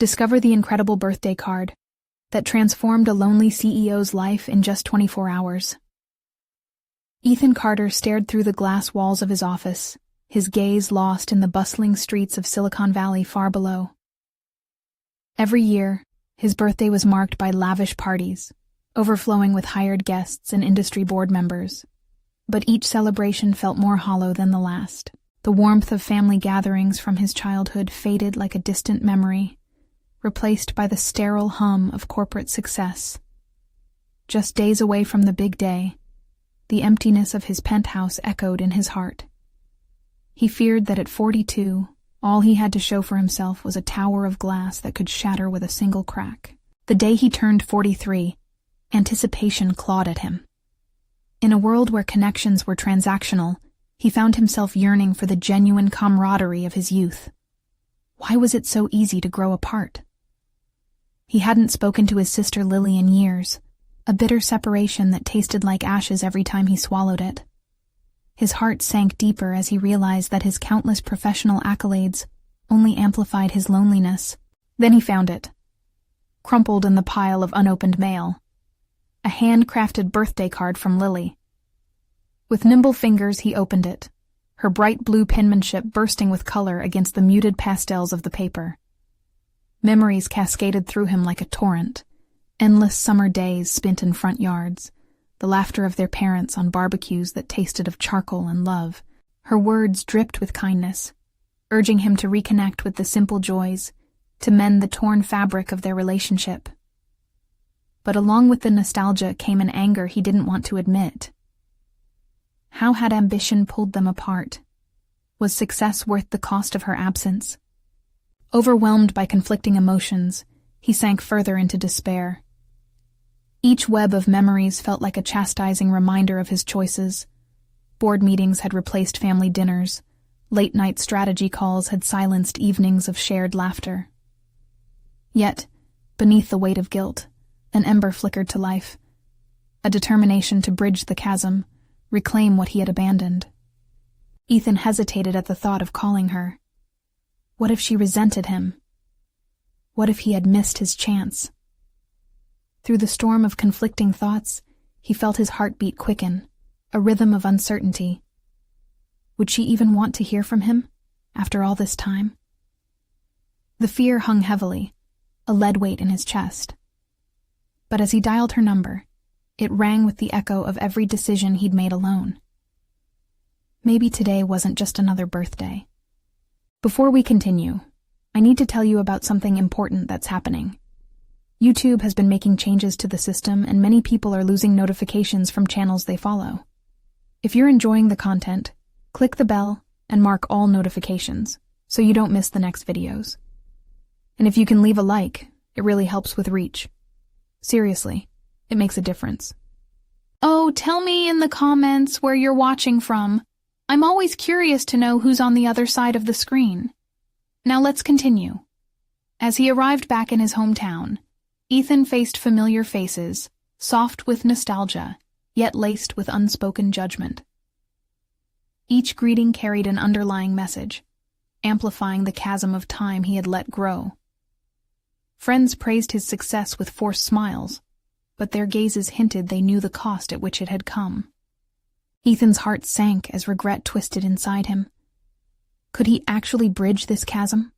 Discover the incredible birthday card that transformed a lonely CEO's life in just 24 hours. Ethan Carter stared through the glass walls of his office, his gaze lost in the bustling streets of Silicon Valley far below. Every year, his birthday was marked by lavish parties, overflowing with hired guests and industry board members. But each celebration felt more hollow than the last. The warmth of family gatherings from his childhood faded like a distant memory, replaced by the sterile hum of corporate success. Just days away from the big day, the emptiness of his penthouse echoed in his heart. He feared that at 42, all he had to show for himself was a tower of glass that could shatter with a single crack. The day he turned 43, anticipation clawed at him. In a world where connections were transactional, he found himself yearning for the genuine camaraderie of his youth. Why was it so easy to grow apart? He hadn't spoken to his sister Lily in years, a bitter separation that tasted like ashes every time he swallowed it. His heart sank deeper as he realized that his countless professional accolades only amplified his loneliness. Then he found it, crumpled in the pile of unopened mail. A hand-crafted birthday card from Lily. With nimble fingers, he opened it, her bright blue penmanship bursting with color against the muted pastels of the paper. Memories cascaded through him like a torrent, endless summer days spent in front yards, the laughter of their parents on barbecues that tasted of charcoal and love. Her words dripped with kindness, urging him to reconnect with the simple joys, to mend the torn fabric of their relationship. But along with the nostalgia came an anger he didn't want to admit. How had ambition pulled them apart? Was success worth the cost of her absence? Overwhelmed by conflicting emotions, he sank further into despair. Each web of memories felt like a chastising reminder of his choices. Board meetings had replaced family dinners. Late-night strategy calls had silenced evenings of shared laughter. Yet, beneath the weight of guilt, an ember flickered to life, a determination to bridge the chasm, reclaim what he had abandoned. Ethan hesitated at the thought of calling her. What if she resented him? What if he had missed his chance? Through the storm of conflicting thoughts, he felt his heartbeat quicken, a rhythm of uncertainty. Would she even want to hear from him, after all this time? The fear hung heavily, a lead weight in his chest. But as he dialed her number, it rang with the echo of every decision he'd made alone. Maybe today wasn't just another birthday. Before we continue, I need to tell you about something important that's happening. YouTube has been making changes to the system, and many people are losing notifications from channels they follow. If you're enjoying the content, click the bell and mark all notifications so you don't miss the next videos. And if you can leave a like, it really helps with reach. Seriously, it makes a difference. Oh, tell me in the comments where you're watching from. I'm always curious to know who's on the other side of the screen. Now let's continue. As he arrived back in his hometown, Ethan faced familiar faces, soft with nostalgia, yet laced with unspoken judgment. Each greeting carried an underlying message, amplifying the chasm of time he had let grow. Friends praised his success with forced smiles, but their gazes hinted they knew the cost at which it had come. Ethan's heart sank as regret twisted inside him. Could he actually bridge this chasm?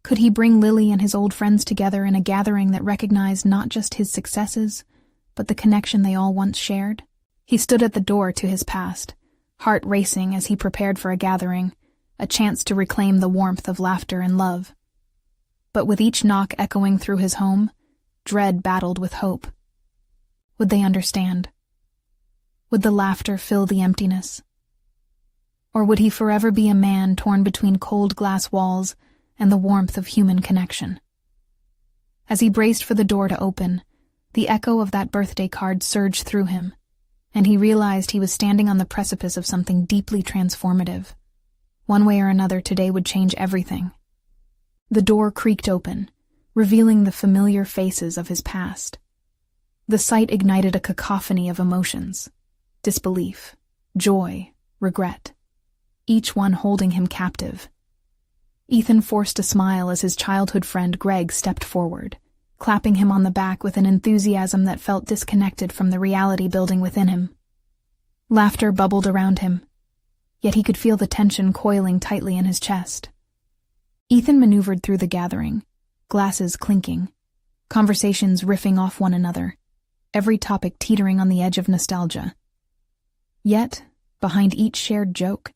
Could he bring Lily and his old friends together in a gathering that recognized not just his successes, but the connection they all once shared? He stood at the door to his past, heart racing as he prepared for a gathering, a chance to reclaim the warmth of laughter and love. But with each knock echoing through his home, dread battled with hope. Would they understand? Would the laughter fill the emptiness? Or would he forever be a man torn between cold glass walls and the warmth of human connection? As he braced for the door to open, the echo of that birthday card surged through him, and he realized he was standing on the precipice of something deeply transformative. One way or another, today would change everything. The door creaked open, revealing the familiar faces of his past. The sight ignited a cacophony of emotions: disbelief, joy, regret, each one holding him captive. Ethan forced a smile as his childhood friend Greg stepped forward, clapping him on the back with an enthusiasm that felt disconnected from the reality building within him. Laughter bubbled around him, yet he could feel the tension coiling tightly in his chest. Ethan maneuvered through the gathering, glasses clinking, conversations riffing off one another, every topic teetering on the edge of nostalgia. Yet, behind each shared joke,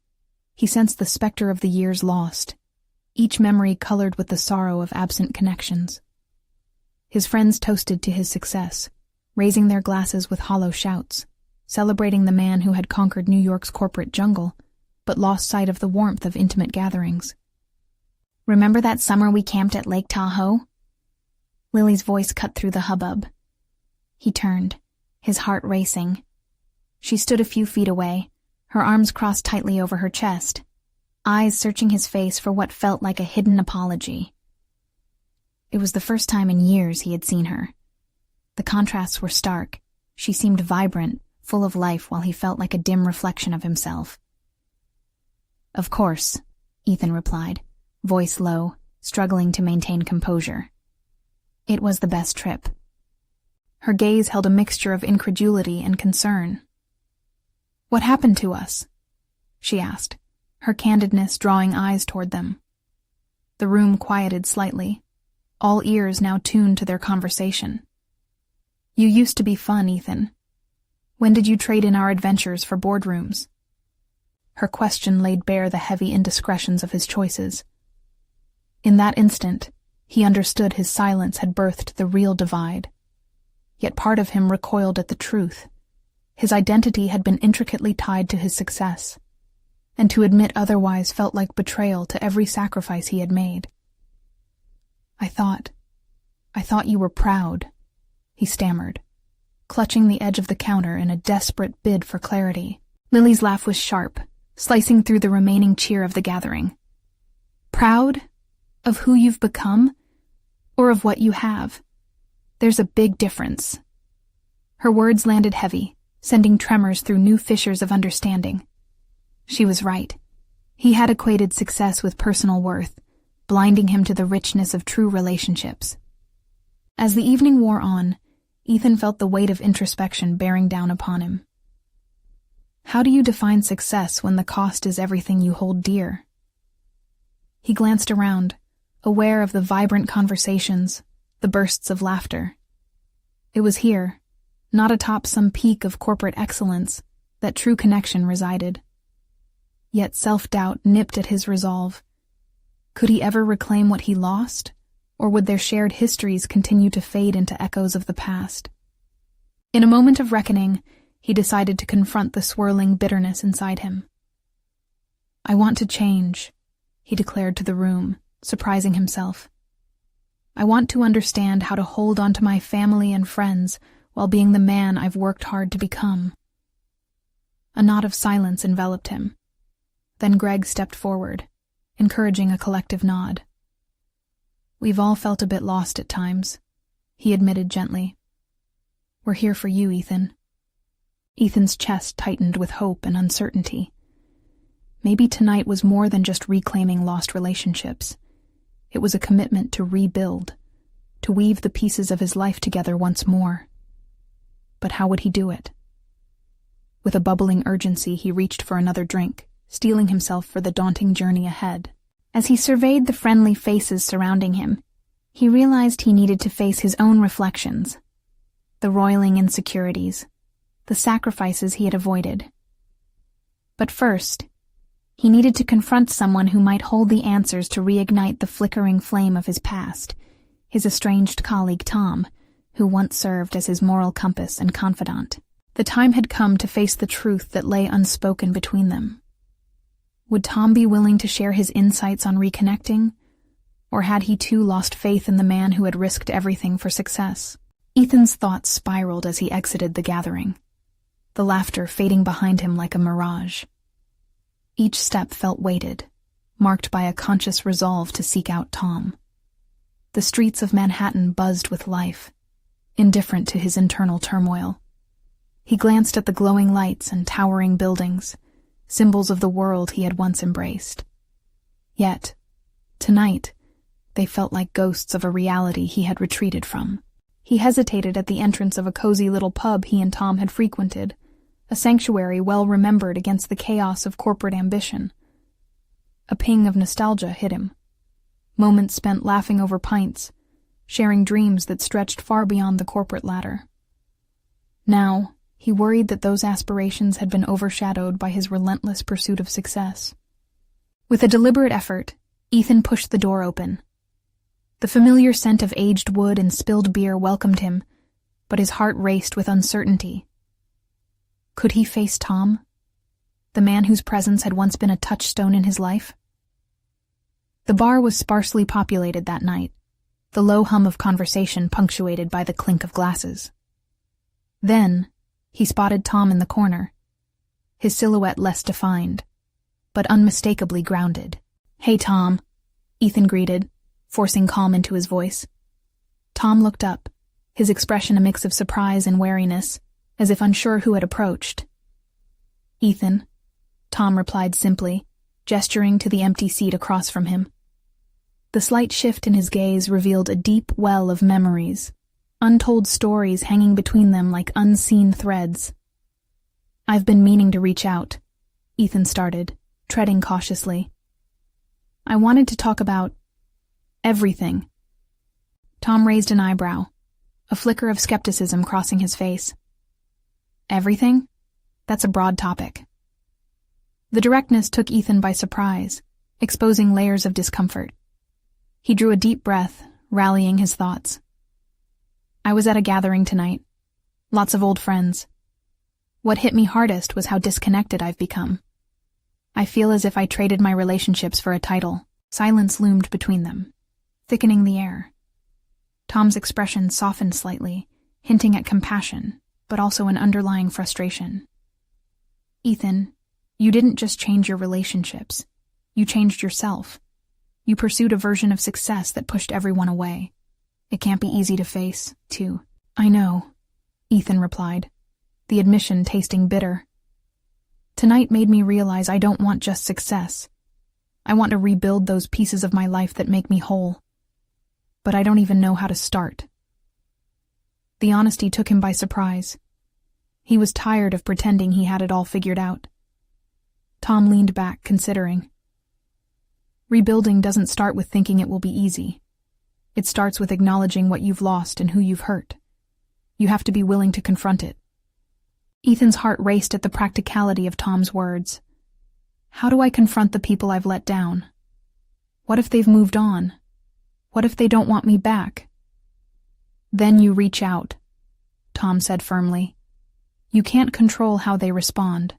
he sensed the specter of the years lost, each memory colored with the sorrow of absent connections. His friends toasted to his success, raising their glasses with hollow shouts, celebrating the man who had conquered New York's corporate jungle, but lost sight of the warmth of intimate gatherings. "Remember that summer we camped at Lake Tahoe?" Lily's voice cut through the hubbub. He turned, his heart racing. She stood a few feet away, her arms crossed tightly over her chest, eyes searching his face for what felt like a hidden apology. It was the first time in years he had seen her. The contrasts were stark. She seemed vibrant, full of life, while he felt like a dim reflection of himself. "Of course," Ethan replied, voice low, struggling to maintain composure. "It was the best trip." Her gaze held a mixture of incredulity and concern. "What happened to us?" she asked, her candidness drawing eyes toward them. The room quieted slightly, all ears now tuned to their conversation. "You used to be fun, Ethan. When did you trade in our adventures for boardrooms?" Her question laid bare the heavy indiscretions of his choices. In that instant, he understood his silence had birthed the real divide. Yet part of him recoiled at the truth. His identity had been intricately tied to his success, and to admit otherwise felt like betrayal to every sacrifice he had made. I thought you were proud," he stammered, clutching the edge of the counter in a desperate bid for clarity. Lily's laugh was sharp, slicing through the remaining cheer of the gathering. "Proud? Of who you've become? Or of what you have? There's a big difference." Her words landed heavy, sending tremors through new fissures of understanding. She was right. He had equated success with personal worth, blinding him to the richness of true relationships. As the evening wore on, Ethan felt the weight of introspection bearing down upon him. How do you define success when the cost is everything you hold dear? He glanced around, aware of the vibrant conversations, the bursts of laughter. It was here, not atop some peak of corporate excellence, that true connection resided. Yet self-doubt nipped at his resolve. Could he ever reclaim what he lost, or would their shared histories continue to fade into echoes of the past? In a moment of reckoning, he decided to confront the swirling bitterness inside him. "I want to change," he declared to the room, surprising himself. "I want to understand how to hold on to my family and friends while being the man I've worked hard to become." A knot of silence enveloped him. Then Greg stepped forward, encouraging a collective nod. "We've all felt a bit lost at times," he admitted gently. "We're here for you, Ethan." Ethan's chest tightened with hope and uncertainty. Maybe tonight was more than just reclaiming lost relationships. It was a commitment to rebuild, to weave the pieces of his life together once more. But how would he do it? With a bubbling urgency, he reached for another drink, steeling himself for the daunting journey ahead. As he surveyed the friendly faces surrounding him, he realized he needed to face his own reflections, the roiling insecurities, the sacrifices he had avoided. But first, he needed to confront someone who might hold the answers to reignite the flickering flame of his past, his estranged colleague Tom, who once served as his moral compass and confidant. The time had come to face the truth that lay unspoken between them. Would Tom be willing to share his insights on reconnecting, or had he too lost faith in the man who had risked everything for success? Ethan's thoughts spiraled as he exited the gathering, the laughter fading behind him like a mirage. Each step felt weighted, marked by a conscious resolve to seek out Tom. The streets of Manhattan buzzed with life, indifferent to his internal turmoil. He glanced at the glowing lights and towering buildings, symbols of the world he had once embraced. Yet, Tonight, they felt like ghosts of a reality he had retreated from. He hesitated at the entrance of a cozy little pub he and Tom had frequented, a sanctuary well remembered against the chaos of corporate ambition. A ping of nostalgia hit him. Moments spent laughing over pints, sharing dreams that stretched far beyond the corporate ladder. Now, he worried that those aspirations had been overshadowed by his relentless pursuit of success. With a deliberate effort, Ethan pushed the door open. The familiar scent of aged wood and spilled beer welcomed him, but his heart raced with uncertainty. Could he face Tom, the man whose presence had once been a touchstone in his life? The bar was sparsely populated that night, the low hum of conversation punctuated by the clink of glasses. Then, he spotted Tom in the corner, his silhouette less defined, but unmistakably grounded. "Hey, Tom," Ethan greeted, forcing calm into his voice. Tom looked up, his expression a mix of surprise and wariness, as if unsure who had approached. "Ethan," Tom replied simply, gesturing to the empty seat across from him. The slight shift in his gaze revealed a deep well of memories, untold stories hanging between them like unseen threads. "I've been meaning to reach out," Ethan started, treading cautiously. "I wanted to talk about everything." Tom raised an eyebrow, a flicker of skepticism crossing his face. "Everything? That's a broad topic." The directness took Ethan by surprise, exposing layers of discomfort. He drew a deep breath, rallying his thoughts. "I was at a gathering tonight. Lots of old friends. What hit me hardest was how disconnected I've become. I feel as if I traded my relationships for a title." Silence loomed between them, thickening the air. Tom's expression softened slightly, hinting at compassion, but also an underlying frustration. "Ethan, you didn't just change your relationships. You changed yourself. You pursued a version of success that pushed everyone away. It can't be easy to face, too." "I know," Ethan replied, the admission tasting bitter. "Tonight made me realize I don't want just success. I want to rebuild those pieces of my life that make me whole. But I don't even know how to start." The honesty took him by surprise. He was tired of pretending he had it all figured out. Tom leaned back, considering. Rebuilding doesn't start with thinking it will be easy. It starts with acknowledging what you've lost and who you've hurt. You have to be willing to confront it. Ethan's heart raced at the practicality of Tom's words. How do I confront the people I've let down? What if they've moved on? What if they don't want me back? "Then you reach out," Tom said firmly. "You can't control how they respond,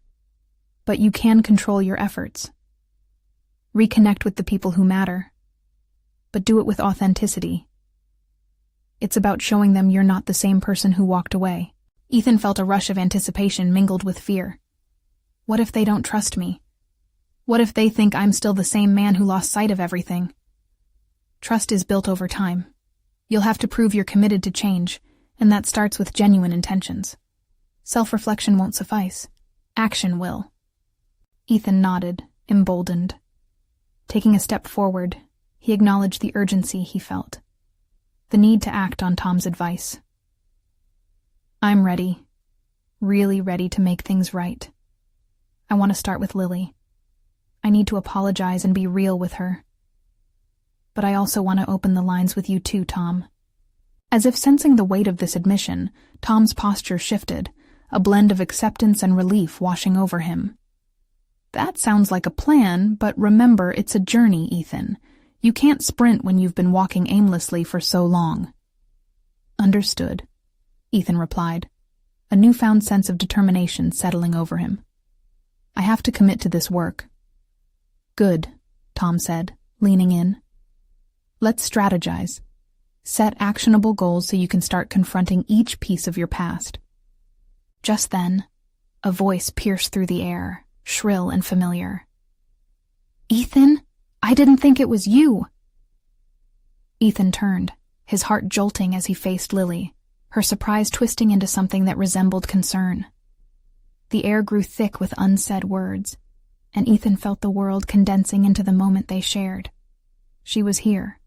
but you can control your efforts. Reconnect with the people who matter, but do it with authenticity. It's about showing them you're not the same person who walked away." Ethan felt a rush of anticipation mingled with fear. What if they don't trust me? What if they think I'm still the same man who lost sight of everything? Trust is built over time. You'll have to prove you're committed to change, and that starts with genuine intentions. Self-reflection won't suffice. Action will. Ethan nodded, emboldened. Taking a step forward, he acknowledged the urgency he felt, the need to act on Tom's advice. "I'm ready, really ready to make things right. I want to start with Lily. I need to apologize and be real with her. But I also want to open the lines with you too, Tom." As if sensing the weight of this admission, Tom's posture shifted, a blend of acceptance and relief washing over him. "That sounds like a plan, but remember it's a journey, Ethan. You can't sprint when you've been walking aimlessly for so long." "Understood," Ethan replied, a newfound sense of determination settling over him. "I have to commit to this work." "Good," Tom said, leaning in. "Let's strategize. Set actionable goals so you can start confronting each piece of your past." Just then, a voice pierced through the air, shrill and familiar. "Ethan, I didn't think it was you." Ethan turned, his heart jolting as he faced Lily, her surprise twisting into something that resembled concern. The air grew thick with unsaid words, and Ethan felt the world condensing into the moment they shared. She was here,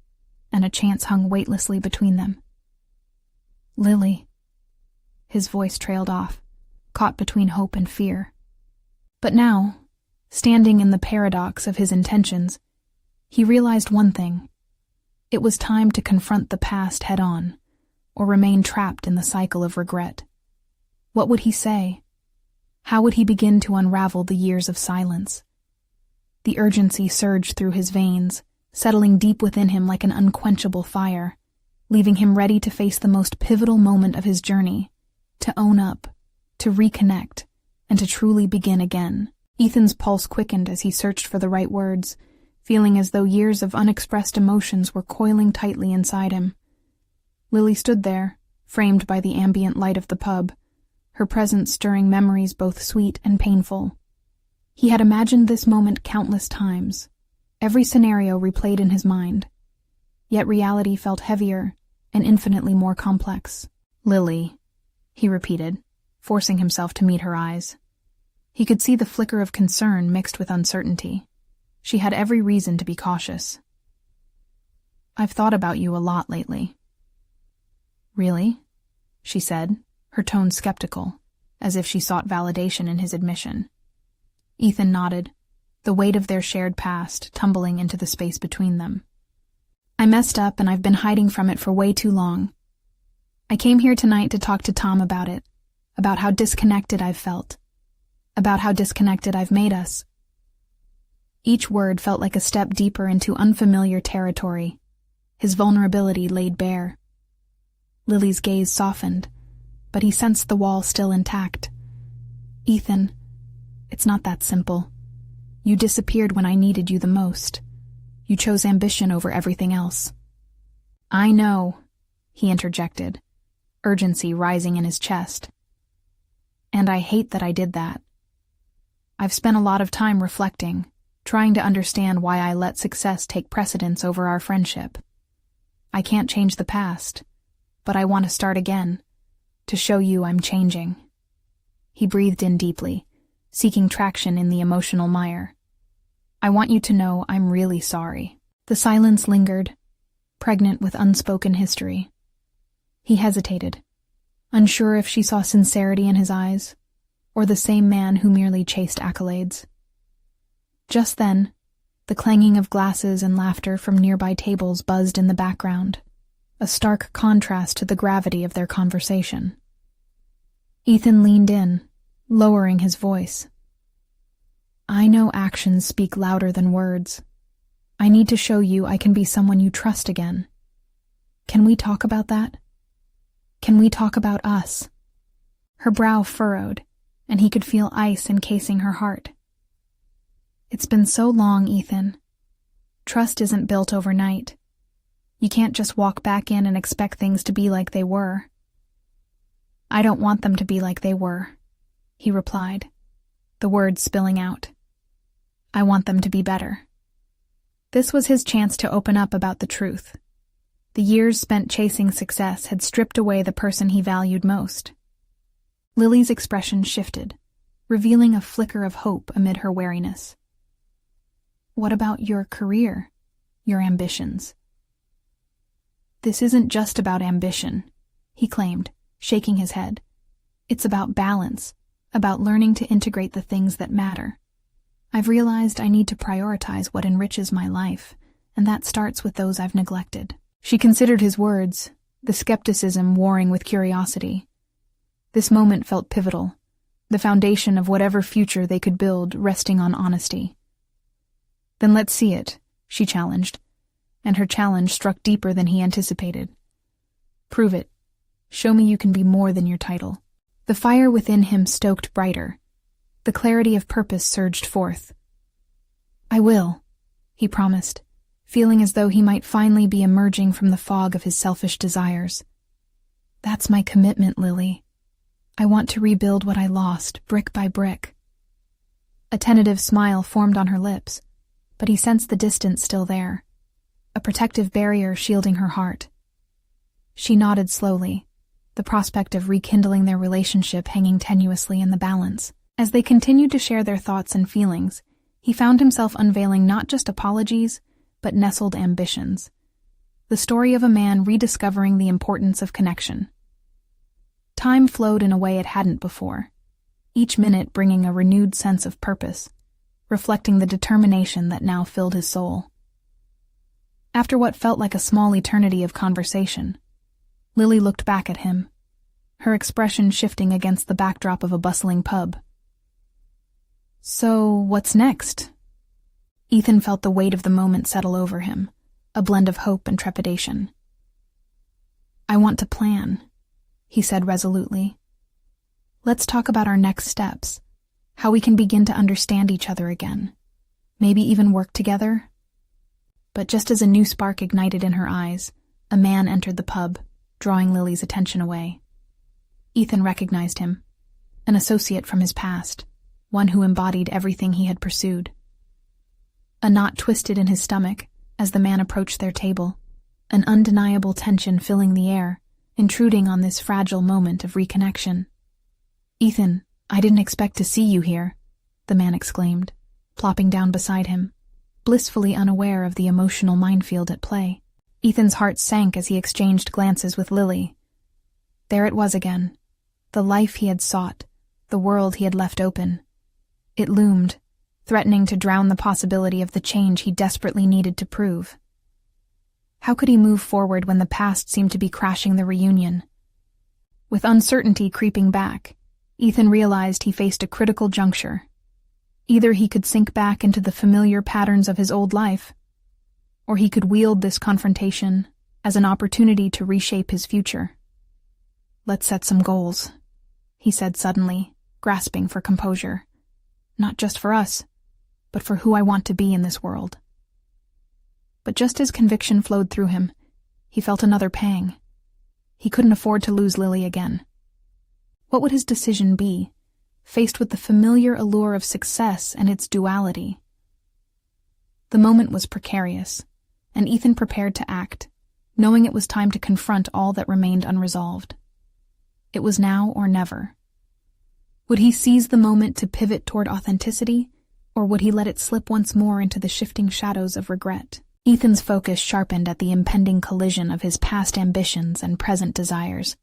and a chance hung weightlessly between them. Lily. His voice trailed off, caught between hope and fear. But now, standing in the paradox of his intentions, he realized one thing. It was time to confront the past head-on, or remain trapped in the cycle of regret. What would he say? How would he begin to unravel the years of silence? The urgency surged through his veins, settling deep within him like an unquenchable fire, leaving him ready to face the most pivotal moment of his journey, to own up, to reconnect, and to truly begin again. Ethan's pulse quickened as he searched for the right words, feeling as though years of unexpressed emotions were coiling tightly inside him. Lily stood there, framed by the ambient light of the pub, her presence stirring memories both sweet and painful. He had imagined this moment countless times, every scenario replayed in his mind. Yet reality felt heavier and infinitely more complex. Lily, he repeated, forcing himself to meet her eyes. He could see the flicker of concern mixed with uncertainty. She had every reason to be cautious. I've thought about you a lot lately. Really? She said, her tone skeptical, as if she sought validation in his admission. Ethan nodded, the weight of their shared past tumbling into the space between them. I messed up and I've been hiding from it for way too long. I came here tonight to talk to Tom about it, about how disconnected I've felt, about how disconnected I've made us. Each word felt like a step deeper into unfamiliar territory, his vulnerability laid bare. Lily's gaze softened, but he sensed the wall still intact. Ethan, it's not that simple. You disappeared when I needed you the most. You chose ambition over everything else. I know, he interjected, urgency rising in his chest. And I hate that I did that. I've spent a lot of time reflecting, trying to understand why I let success take precedence over our friendship. I can't change the past, but I want to start again, to show you I'm changing. He breathed in deeply, seeking traction in the emotional mire. I want you to know I'm really sorry. The silence lingered, pregnant with unspoken history. He hesitated, unsure if she saw sincerity in his eyes, or the same man who merely chased accolades. Just then, the clanging of glasses and laughter from nearby tables buzzed in the background, a stark contrast to the gravity of their conversation. Ethan leaned in, lowering his voice. I know actions speak louder than words. I need to show you I can be someone you trust again. Can we talk about that? Can we talk about us? Her brow furrowed, and he could feel ice encasing her heart. It's been so long, Ethan. Trust isn't built overnight. You can't just walk back in and expect things to be like they were. I don't want them to be like they were, he replied, the words spilling out. I want them to be better. This was his chance to open up about the truth. The years spent chasing success had stripped away the person he valued most. Lily's expression shifted, revealing a flicker of hope amid her wariness. What about your career, your ambitions? This isn't just about ambition, he claimed, shaking his head. It's about balance, about learning to integrate the things that matter. I've realized I need to prioritize what enriches my life, and that starts with those I've neglected. She considered his words, the skepticism warring with curiosity. This moment felt pivotal, the foundation of whatever future they could build resting on honesty. Then let's see it, she challenged, and her challenge struck deeper than he anticipated. Prove it. Show me you can be more than your title. The fire within him stoked brighter. The clarity of purpose surged forth. I will, he promised, feeling as though he might finally be emerging from the fog of his selfish desires. That's my commitment, Lily. I want to rebuild what I lost, brick by brick. A tentative smile formed on her lips, but he sensed the distance still there, a protective barrier shielding her heart. She nodded slowly, the prospect of rekindling their relationship hanging tenuously in the balance. As they continued to share their thoughts and feelings, he found himself unveiling not just apologies, but nestled ambitions. The story of a man rediscovering the importance of connection. Time flowed in a way it hadn't before, each minute bringing a renewed sense of purpose, reflecting the determination that now filled his soul. After what felt like a small eternity of conversation, Lily looked back at him, her expression shifting against the backdrop of a bustling pub. "So, what's next?" Ethan felt the weight of the moment settle over him, a blend of hope and trepidation. "I want to plan," he said resolutely. "Let's talk about our next steps, how we can begin to understand each other again, maybe even work together." But just as a new spark ignited in her eyes, a man entered the pub, drawing Lily's attention away. Ethan recognized him, an associate from his past, one who embodied everything he had pursued. A knot twisted in his stomach as the man approached their table, an undeniable tension filling the air, intruding on this fragile moment of reconnection. "Ethan, I didn't expect to see you here," the man exclaimed, plopping down beside him, blissfully unaware of the emotional minefield at play. Ethan's heart sank as he exchanged glances with Lily. There it was again, the life he had sought, the world he had left open. It loomed, threatening to drown the possibility of the change he desperately needed to prove. How could he move forward when the past seemed to be crashing the reunion? With uncertainty creeping back, Ethan realized he faced a critical juncture. Either he could sink back into the familiar patterns of his old life, or he could wield this confrontation as an opportunity to reshape his future. "Let's set some goals," he said suddenly, grasping for composure. "Not just for us, but for who I want to be in this world." But just as conviction flowed through him, he felt another pang. He couldn't afford to lose Lily again. What would his decision be, faced with the familiar allure of success and its duality? The moment was precarious, and Ethan prepared to act, knowing it was time to confront all that remained unresolved. It was now or never. Would he seize the moment to pivot toward authenticity, or would he let it slip once more into the shifting shadows of regret? Ethan's focus sharpened at the impending collision of his past ambitions and present desires.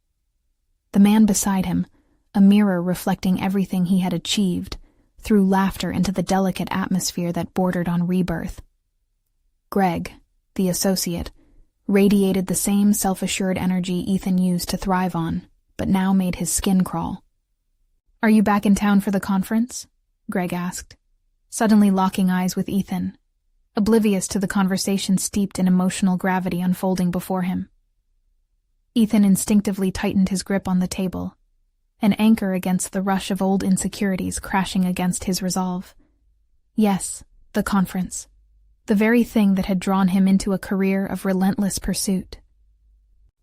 The man beside him, a mirror reflecting everything he had achieved, threw laughter into the delicate atmosphere that bordered on rebirth. Greg, the associate, radiated the same self-assured energy Ethan used to thrive on, but now made his skin crawl. "Are you back in town for the conference?" Greg asked, suddenly locking eyes with Ethan, oblivious to the conversation steeped in emotional gravity unfolding before him. Ethan instinctively tightened his grip on the table, an anchor against the rush of old insecurities crashing against his resolve. Yes, the conference. The very thing that had drawn him into a career of relentless pursuit.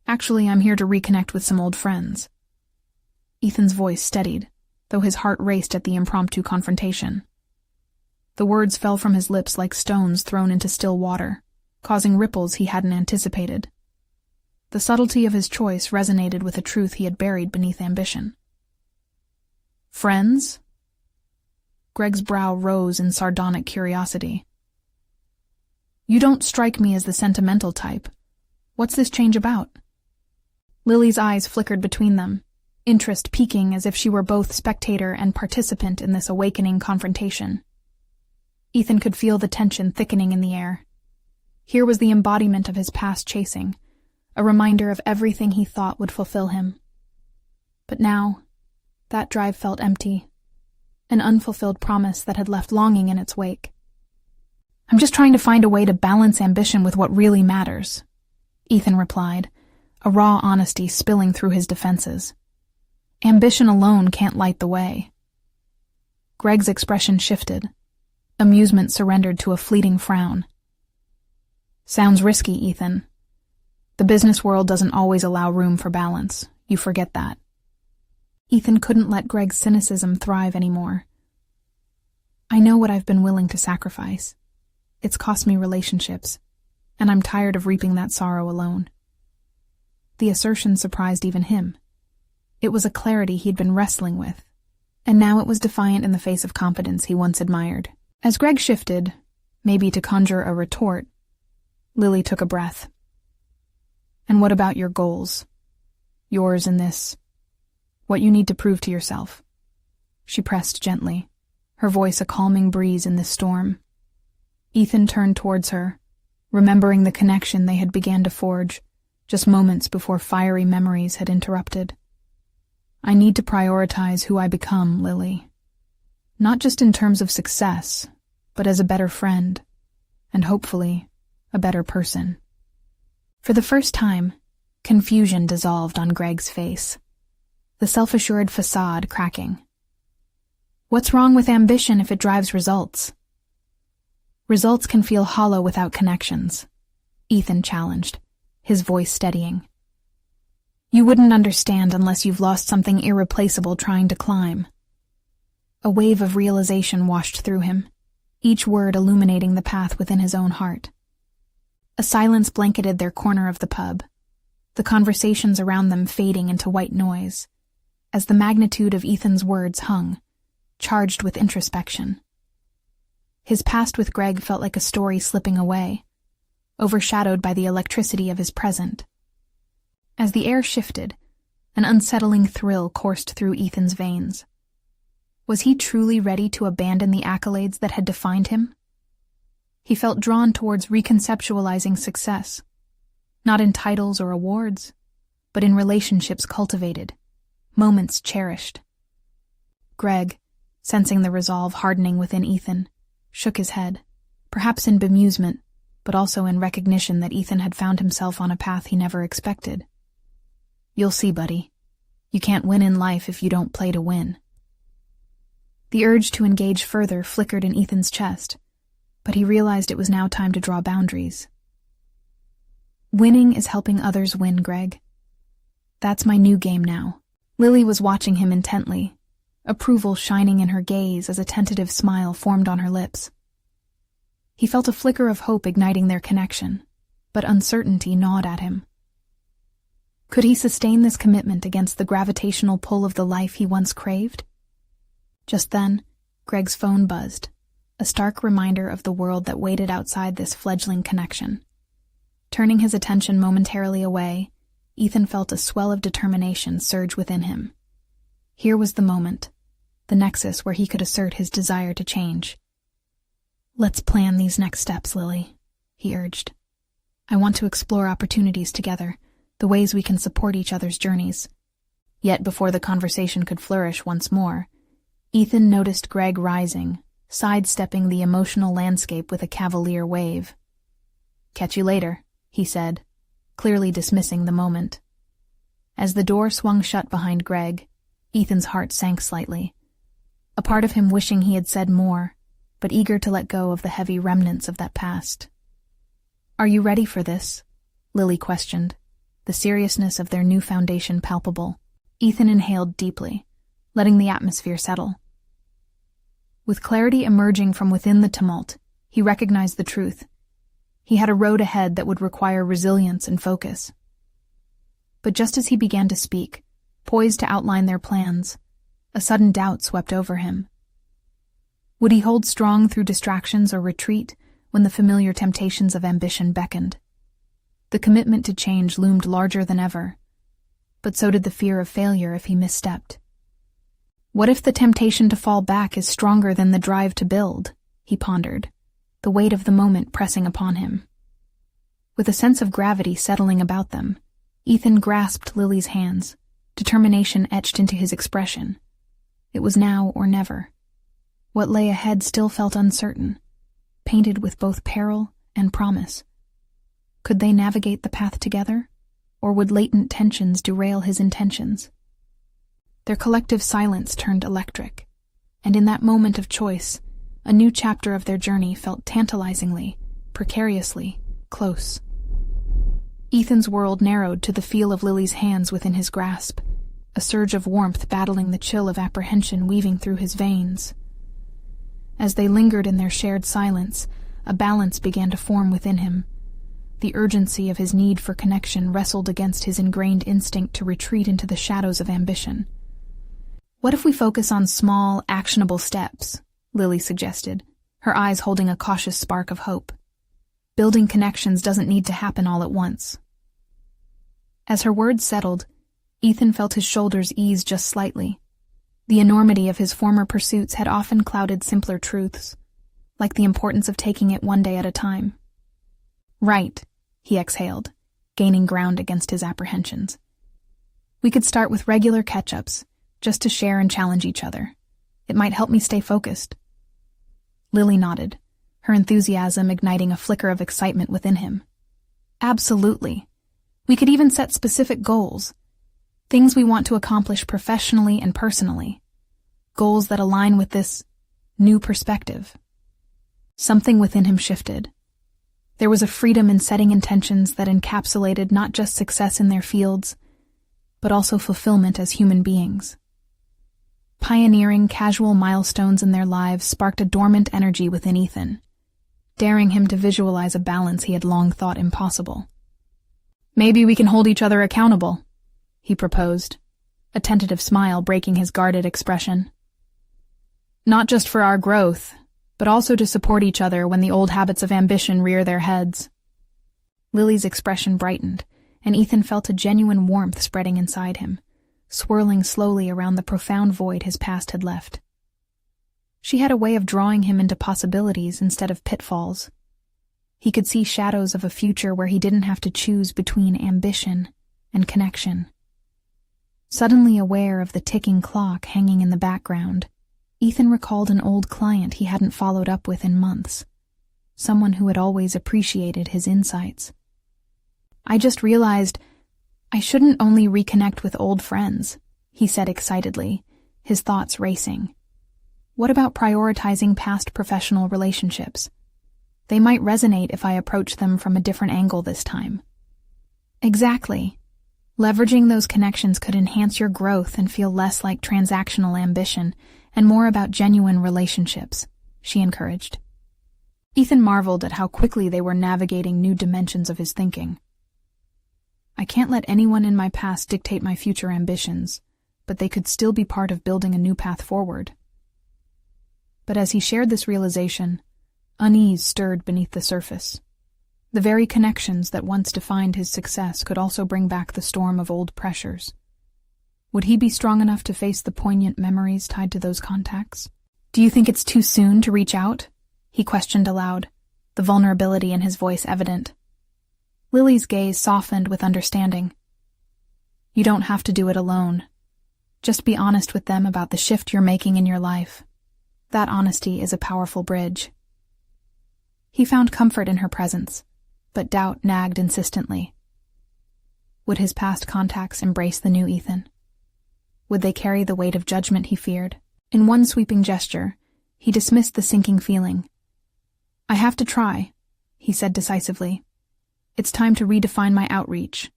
"Actually, I'm here to reconnect with some old friends." Ethan's voice steadied, though his heart raced at the impromptu confrontation. The words fell from his lips like stones thrown into still water, causing ripples he hadn't anticipated. The subtlety of his choice resonated with a truth he had buried beneath ambition. "Friends?" Greg's brow rose in sardonic curiosity. "You don't strike me as the sentimental type. What's this change about?" Lily's eyes flickered between them, interest peaking as if she were both spectator and participant in this awakening confrontation. Ethan could feel the tension thickening in the air. Here was the embodiment of his past chasing, a reminder of everything he thought would fulfill him. But now, that drive felt empty, an unfulfilled promise that had left longing in its wake. "I'm just trying to find a way to balance ambition with what really matters," Ethan replied, a raw honesty spilling through his defenses. "Ambition alone can't light the way." Greg's expression shifted. Amusement surrendered to a fleeting frown. "Sounds risky, Ethan. The business world doesn't always allow room for balance. You forget that." Ethan couldn't let Greg's cynicism thrive anymore. "I know what I've been willing to sacrifice. It's cost me relationships, and I'm tired of reaping that sorrow alone." The assertion surprised even him. It was a clarity he'd been wrestling with, and now it was defiant in the face of confidence he once admired. As Greg shifted, maybe to conjure a retort, Lily took a breath. And what about your goals? Yours in this. What you need to prove to yourself. She pressed gently, her voice a calming breeze in this storm. Ethan turned towards her, remembering the connection they had began to forge, just moments before fiery memories had interrupted. I need to prioritize who I become, Lily. Not just in terms of success, but as a better friend, and hopefully, a better person. For the first time, confusion dissolved on Greg's face, the self-assured facade cracking. What's wrong with ambition if it drives results? Results can feel hollow without connections, Ethan challenged, his voice steadying. You wouldn't understand unless you've lost something irreplaceable trying to climb. A wave of realization washed through him, each word illuminating the path within his own heart. A silence blanketed their corner of the pub, the conversations around them fading into white noise, as the magnitude of Ethan's words hung, charged with introspection. His past with Greg felt like a story slipping away, overshadowed by the electricity of his present. As the air shifted, an unsettling thrill coursed through Ethan's veins. Was he truly ready to abandon the accolades that had defined him? He felt drawn towards reconceptualizing success, not in titles or awards, but in relationships cultivated, moments cherished. Greg, sensing the resolve hardening within Ethan, shook his head, perhaps in bemusement, but also in recognition that Ethan had found himself on a path he never expected. You'll see, buddy. You can't win in life if you don't play to win. The urge to engage further flickered in Ethan's chest, but he realized it was now time to draw boundaries. Winning is helping others win, Greg. That's my new game now. Lily was watching him intently, approval shining in her gaze as a tentative smile formed on her lips. He felt a flicker of hope igniting their connection, but uncertainty gnawed at him. Could he sustain this commitment against the gravitational pull of the life he once craved? Just then, Greg's phone buzzed, a stark reminder of the world that waited outside this fledgling connection. Turning his attention momentarily away, Ethan felt a swell of determination surge within him. Here was the moment, the nexus where he could assert his desire to change. Let's plan these next steps, Lily, he urged. I want to explore opportunities together, the ways we can support each other's journeys. Yet before the conversation could flourish once more, Ethan noticed Greg rising, sidestepping the emotional landscape with a cavalier wave. Catch you later, he said, clearly dismissing the moment. As the door swung shut behind Greg, Ethan's heart sank slightly, a part of him wishing he had said more, but eager to let go of the heavy remnants of that past. Are you ready for this? Lily questioned, the seriousness of their new foundation palpable. Ethan inhaled deeply, letting the atmosphere settle. With clarity emerging from within the tumult, he recognized the truth. He had a road ahead that would require resilience and focus. But just as he began to speak, poised to outline their plans, a sudden doubt swept over him. Would he hold strong through distractions or retreat when the familiar temptations of ambition beckoned? The commitment to change loomed larger than ever, but so did the fear of failure if he misstepped. What if the temptation to fall back is stronger than the drive to build? He pondered, the weight of the moment pressing upon him. With a sense of gravity settling about them, Ethan grasped Lily's hands, determination etched into his expression. It was now or never. What lay ahead still felt uncertain, painted with both peril and promise. Could they navigate the path together, or would latent tensions derail his intentions? Their collective silence turned electric, and in that moment of choice, a new chapter of their journey felt tantalizingly, precariously, close. Ethan's world narrowed to the feel of Lily's hands within his grasp, a surge of warmth battling the chill of apprehension weaving through his veins. As they lingered in their shared silence, a balance began to form within him. The urgency of his need for connection wrestled against his ingrained instinct to retreat into the shadows of ambition. What if we focus on small, actionable steps? Lily suggested, her eyes holding a cautious spark of hope. Building connections doesn't need to happen all at once. As her words settled, Ethan felt his shoulders ease just slightly. The enormity of his former pursuits had often clouded simpler truths, like the importance of taking it one day at a time. Right, he exhaled, gaining ground against his apprehensions. We could start with regular catch-ups, just to share and challenge each other. It might help me stay focused. Lily nodded, her enthusiasm igniting a flicker of excitement within him. Absolutely. We could even set specific goals, things we want to accomplish professionally and personally, goals that align with this new perspective. Something within him shifted. There was a freedom in setting intentions that encapsulated not just success in their fields, but also fulfillment as human beings. Pioneering casual milestones in their lives sparked a dormant energy within Ethan, daring him to visualize a balance he had long thought impossible. Maybe we can hold each other accountable, he proposed, a tentative smile breaking his guarded expression. Not just for our growth, but also to support each other when the old habits of ambition rear their heads. Lily's expression brightened, and Ethan felt a genuine warmth spreading inside him, swirling slowly around the profound void his past had left. She had a way of drawing him into possibilities instead of pitfalls. He could see shadows of a future where he didn't have to choose between ambition and connection. Suddenly aware of the ticking clock hanging in the background, Ethan recalled an old client he hadn't followed up with in months, someone who had always appreciated his insights. I just realized I shouldn't only reconnect with old friends, he said excitedly, his thoughts racing. What about prioritizing past professional relationships? They might resonate if I approach them from a different angle this time. Exactly. Leveraging those connections could enhance your growth and feel less like transactional ambition and more about genuine relationships, she encouraged. Ethan marveled at how quickly they were navigating new dimensions of his thinking. I can't let anyone in my past dictate my future ambitions, but they could still be part of building a new path forward. But as he shared this realization, unease stirred beneath the surface. The very connections that once defined his success could also bring back the storm of old pressures. Would he be strong enough to face the poignant memories tied to those contacts? Do you think it's too soon to reach out? He questioned aloud, the vulnerability in his voice evident. Lily's gaze softened with understanding. You don't have to do it alone. Just be honest with them about the shift you're making in your life. That honesty is a powerful bridge. He found comfort in her presence, but doubt nagged insistently. Would his past contacts embrace the new Ethan? Would they carry the weight of judgment he feared? In one sweeping gesture, he dismissed the sinking feeling. I have to try, he said decisively. It's time to redefine my outreach.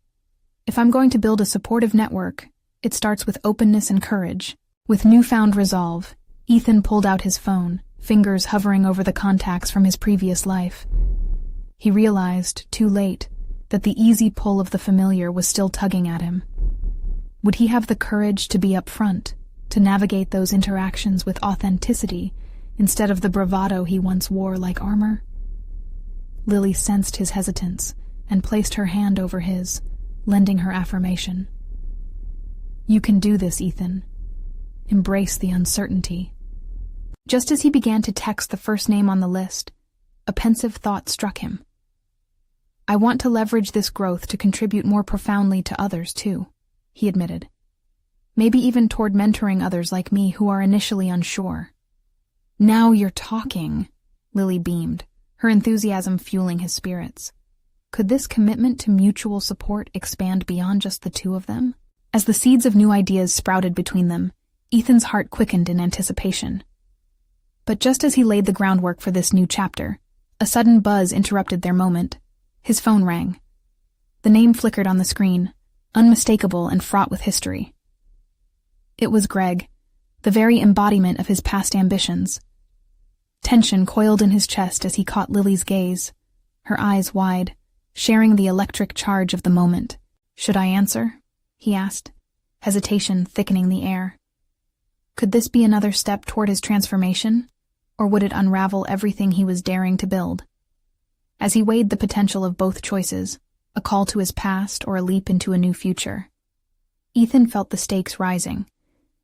If I'm going to build a supportive network, it starts with openness and courage. With newfound resolve, Ethan pulled out his phone, fingers hovering over the contacts from his previous life. He realized, too late, that the easy pull of the familiar was still tugging at him. Would he have the courage to be upfront, to navigate those interactions with authenticity instead of the bravado he once wore like armor? Lily sensed his hesitance and placed her hand over his, lending her affirmation. You can do this, Ethan. Embrace the uncertainty. Just as he began to text the first name on the list, a pensive thought struck him. I want to leverage this growth to contribute more profoundly to others, too, he admitted. Maybe even toward mentoring others like me who are initially unsure. Now you're talking, Lily beamed, her enthusiasm fueling his spirits. Could this commitment to mutual support expand beyond just the two of them? As the seeds of new ideas sprouted between them, Ethan's heart quickened in anticipation. But just as he laid the groundwork for this new chapter, a sudden buzz interrupted their moment. His phone rang. The name flickered on the screen, unmistakable and fraught with history. It was Greg, the very embodiment of his past ambitions. Tension coiled in his chest as he caught Lily's gaze, her eyes wide, sharing the electric charge of the moment. Should I answer? He asked, hesitation thickening the air. Could this be another step toward his transformation, or would it unravel everything he was daring to build? As he weighed the potential of both choices, a call to his past or a leap into a new future, Ethan felt the stakes rising,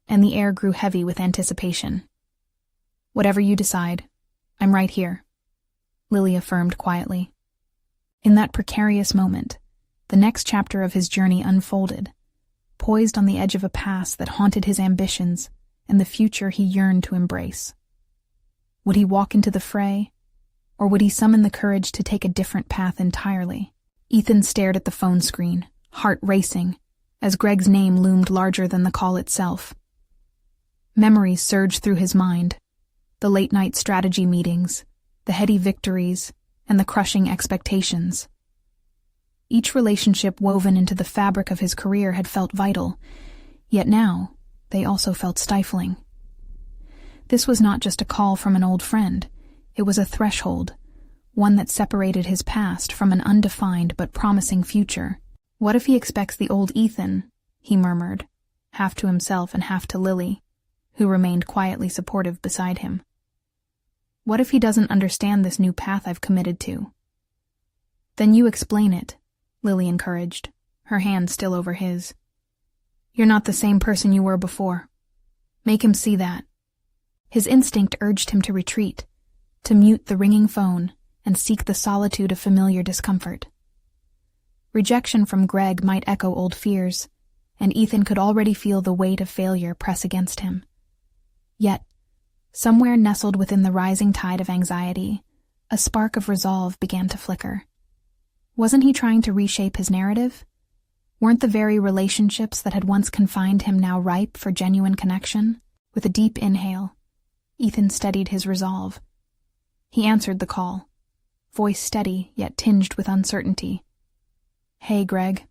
and the air grew heavy with anticipation. "Whatever you decide, I'm right here," Lily affirmed quietly. In that precarious moment, the next chapter of his journey unfolded, poised on the edge of a past that haunted his ambitions and the future he yearned to embrace. Would he walk into the fray, or would he summon the courage to take a different path entirely? Ethan stared at the phone screen, heart racing, as Greg's name loomed larger than the call itself. Memories surged through his mind, the late-night strategy meetings, the heady victories, and the crushing expectations. Each relationship woven into the fabric of his career had felt vital, yet now they also felt stifling. This was not just a call from an old friend, it was a threshold, one that separated his past from an undefined but promising future. "What if he expects the old Ethan?" he murmured, half to himself and half to Lily, who remained quietly supportive beside him. "What if he doesn't understand this new path I've committed to?" "Then you explain it," Lily encouraged, her hand still over his. "You're not the same person you were before. Make him see that." His instinct urged him to retreat, to mute the ringing phone and seek the solitude of familiar discomfort. Rejection from Greg might echo old fears, and Ethan could already feel the weight of failure press against him. Yet, somewhere nestled within the rising tide of anxiety, a spark of resolve began to flicker. Wasn't he trying to reshape his narrative? Weren't the very relationships that had once confined him now ripe for genuine connection? With a deep inhale, Ethan steadied his resolve. He answered the call, voice steady yet tinged with uncertainty. "Hey, Greg."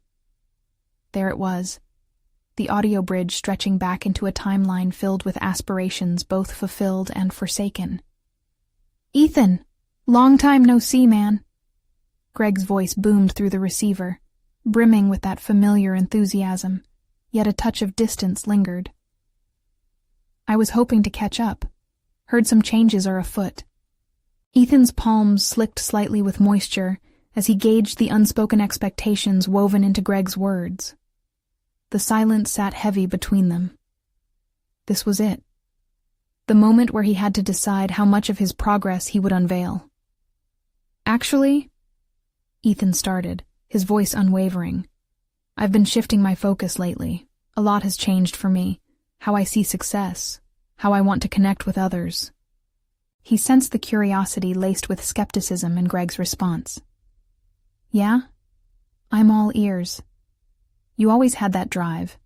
There it was, the audio bridge stretching back into a timeline filled with aspirations both fulfilled and forsaken. "Ethan! Long time no see, man." Greg's voice boomed through the receiver, brimming with that familiar enthusiasm, yet a touch of distance lingered. "I was hoping to catch up. Heard some changes are afoot." Ethan's palms slicked slightly with moisture as he gauged the unspoken expectations woven into Greg's words. The silence sat heavy between them. This was it. The moment where he had to decide how much of his progress he would unveil. "Actually," Ethan started, his voice unwavering, "I've been shifting my focus lately. A lot has changed for me. How I see success, how I want to connect with others." He sensed the curiosity laced with skepticism in Greg's response. "Yeah? I'm all ears. You always had that drive,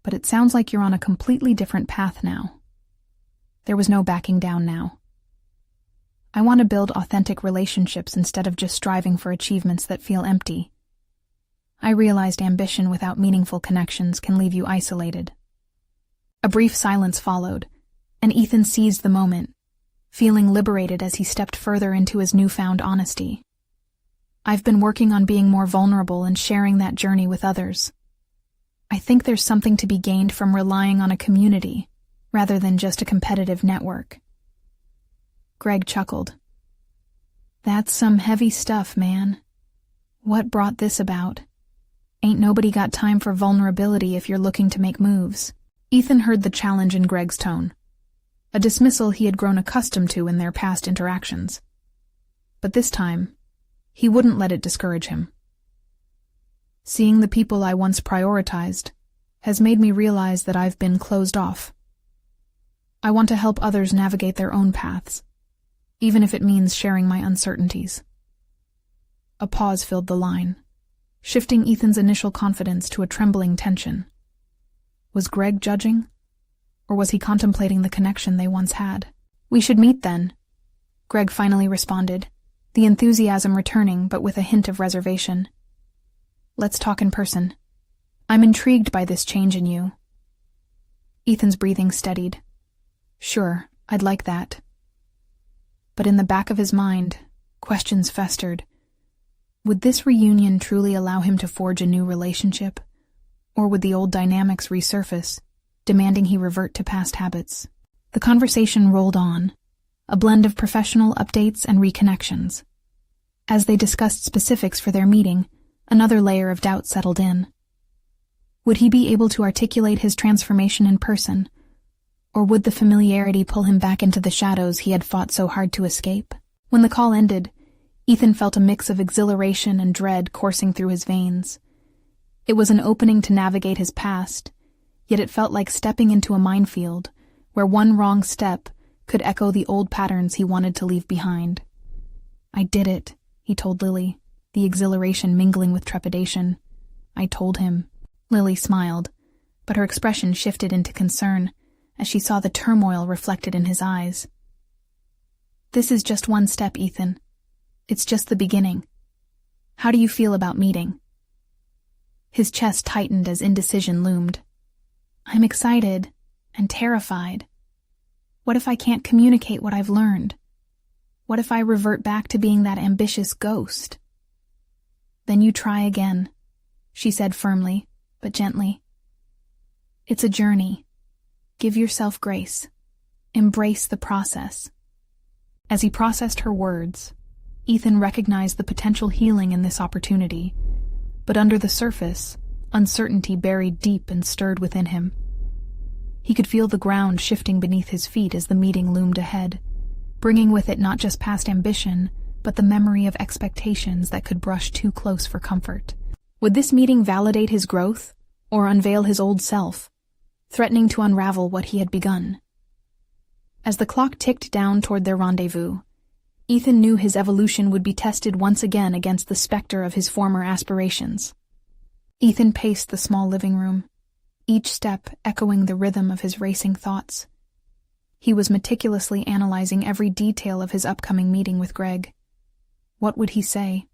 but it sounds like you're on a completely different path now." There was no backing down now. "I want to build authentic relationships instead of just striving for achievements that feel empty. I realized ambition without meaningful connections can leave you isolated." A brief silence followed, and Ethan seized the moment, feeling liberated as he stepped further into his newfound honesty. "I've been working on being more vulnerable and sharing that journey with others. I think there's something to be gained from relying on a community, rather than just a competitive network." Greg chuckled. "That's some heavy stuff, man. What brought this about? Ain't nobody got time for vulnerability if you're looking to make moves." Ethan heard the challenge in Greg's tone, a dismissal he had grown accustomed to in their past interactions. But this time, he wouldn't let it discourage him. "Seeing the people I once prioritized has made me realize that I've been closed off. I want to help others navigate their own paths, even if it means sharing my uncertainties." A pause filled the line, shifting Ethan's initial confidence to a trembling tension. Was Greg judging? Or was he contemplating the connection they once had? "We should meet then," Greg finally responded, the enthusiasm returning but with a hint of reservation. "Let's talk in person. I'm intrigued by this change in you." Ethan's breathing steadied. "Sure, I'd like that." But in the back of his mind, questions festered. Would this reunion truly allow him to forge a new relationship? Or would the old dynamics resurface, demanding he revert to past habits? The conversation rolled on, a blend of professional updates and reconnections. As they discussed specifics for their meeting, another layer of doubt settled in. Would he be able to articulate his transformation in person, or would the familiarity pull him back into the shadows he had fought so hard to escape? When the call ended, Ethan felt a mix of exhilaration and dread coursing through his veins. It was an opening to navigate his past, yet it felt like stepping into a minefield, where one wrong step could echo the old patterns he wanted to leave behind. "I did it," he told Lily, the exhilaration mingling with trepidation. "I told him." Lily smiled, but her expression shifted into concern as she saw the turmoil reflected in his eyes. "This is just one step, Ethan. It's just the beginning. How do you feel about meeting?" His chest tightened as indecision loomed. "I'm excited and terrified. What if I can't communicate what I've learned? What if I revert back to being that ambitious ghost?" "Then you try again," she said firmly, but gently. "It's a journey. Give yourself grace. Embrace the process." As he processed her words, Ethan recognized the potential healing in this opportunity, but under the surface, uncertainty buried deep and stirred within him. He could feel the ground shifting beneath his feet as the meeting loomed ahead, bringing with it not just past ambition, but the memory of expectations that could brush too close for comfort. Would this meeting validate his growth, or unveil his old self, threatening to unravel what he had begun? As the clock ticked down toward their rendezvous, Ethan knew his evolution would be tested once again against the specter of his former aspirations. Ethan paced the small living room, each step echoing the rhythm of his racing thoughts. He was meticulously analyzing every detail of his upcoming meeting with Greg. What would he say?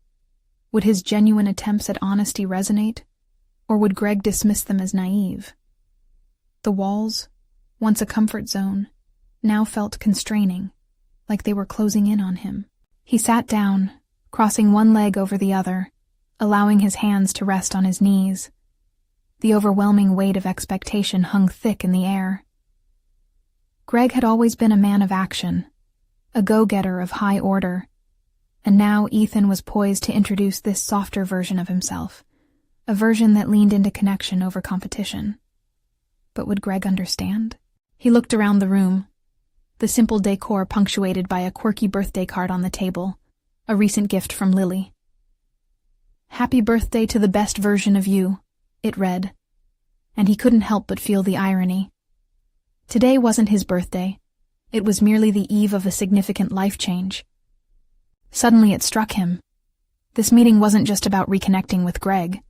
Would his genuine attempts at honesty resonate, or would Greg dismiss them as naive? The walls, once a comfort zone, now felt constraining, like they were closing in on him. He sat down, crossing one leg over the other, allowing his hands to rest on his knees. The overwhelming weight of expectation hung thick in the air. Greg had always been a man of action, a go-getter of high order, and now Ethan was poised to introduce this softer version of himself, a version that leaned into connection over competition. But would Greg understand? He looked around the room, the simple decor punctuated by a quirky birthday card on the table, a recent gift from Lily. "Happy birthday to the best version of you," it read, and he couldn't help but feel the irony. Today wasn't his birthday. It was merely the eve of a significant life change. Suddenly it struck him. This meeting wasn't just about reconnecting with Greg.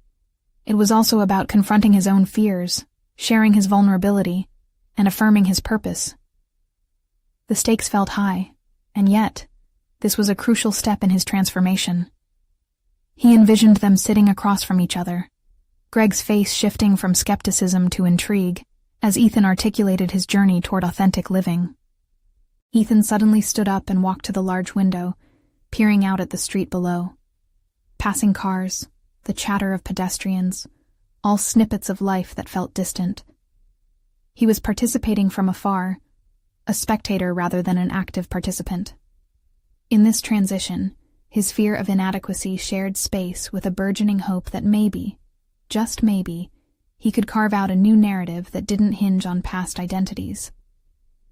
It was also about confronting his own fears, sharing his vulnerability, and affirming his purpose. The stakes felt high, and yet, this was a crucial step in his transformation. He envisioned them sitting across from each other, Greg's face shifting from skepticism to intrigue, as Ethan articulated his journey toward authentic living. Ethan suddenly stood up and walked to the large window, peering out at the street below. Passing cars, the chatter of pedestrians, all snippets of life that felt distant. He was participating from afar, a spectator rather than an active participant. In this transition, his fear of inadequacy shared space with a burgeoning hope that maybe, just maybe, he could carve out a new narrative that didn't hinge on past identities.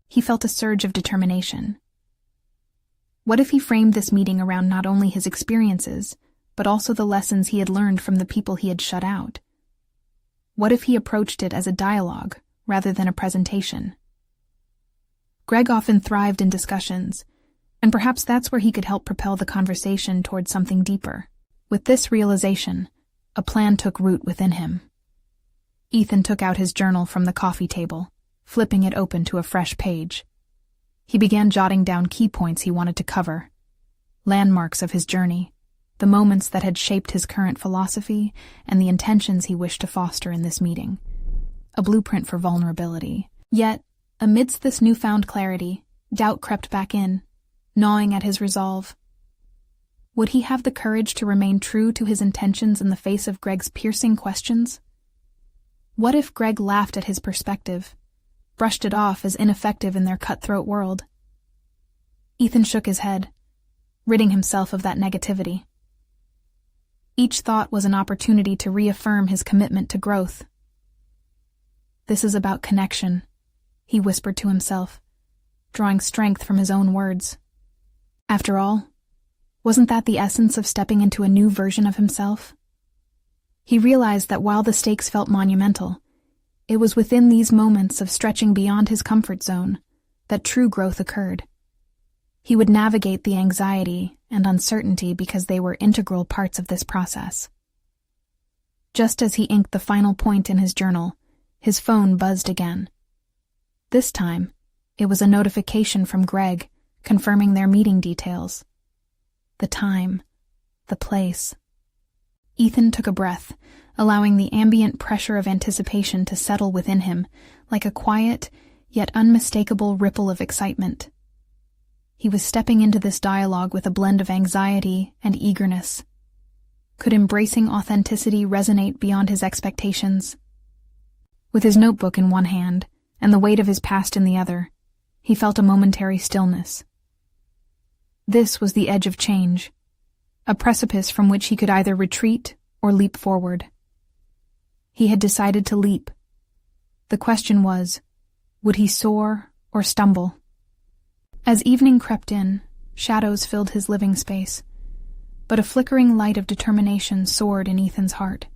He felt a surge of determination. What if he framed this meeting around not only his experiences, but also the lessons he had learned from the people he had shut out? What if he approached it as a dialogue rather than a presentation? Greg often thrived in discussions, and perhaps that's where he could help propel the conversation toward something deeper. With this realization, a plan took root within him. Ethan took out his journal from the coffee table, flipping it open to a fresh page. He began jotting down key points he wanted to cover, landmarks of his journey, the moments that had shaped his current philosophy and the intentions he wished to foster in this meeting. A blueprint for vulnerability. Yet, amidst this newfound clarity, doubt crept back in, gnawing at his resolve. Would he have the courage to remain true to his intentions in the face of Greg's piercing questions? What if Greg laughed at his perspective, brushed it off as ineffective in their cutthroat world? Ethan shook his head. ridding himself of that negativity. Each thought was an opportunity to reaffirm his commitment to growth. "This is about connection," he whispered to himself, drawing strength from his own words. After all, wasn't that the essence of stepping into a new version of himself? He realized that while the stakes felt monumental, it was within these moments of stretching beyond his comfort zone that true growth occurred. He would navigate the anxiety and uncertainty because they were integral parts of this process. Just as he inked the final point in his journal, his phone buzzed again. This time, it was a notification from Greg confirming their meeting details. The time, the place. Ethan took a breath, allowing the ambient pressure of anticipation to settle within him like a quiet, yet unmistakable ripple of excitement. He was stepping into this dialogue with a blend of anxiety and eagerness. Could embracing authenticity resonate beyond his expectations? With his notebook in one hand and the weight of his past in the other, he felt a momentary stillness. This was the edge of change, a precipice from which he could either retreat or leap forward. He had decided to leap. The question was, would he soar or stumble? As evening crept in, shadows filled his living space, but a flickering light of determination soared in Ethan's heart.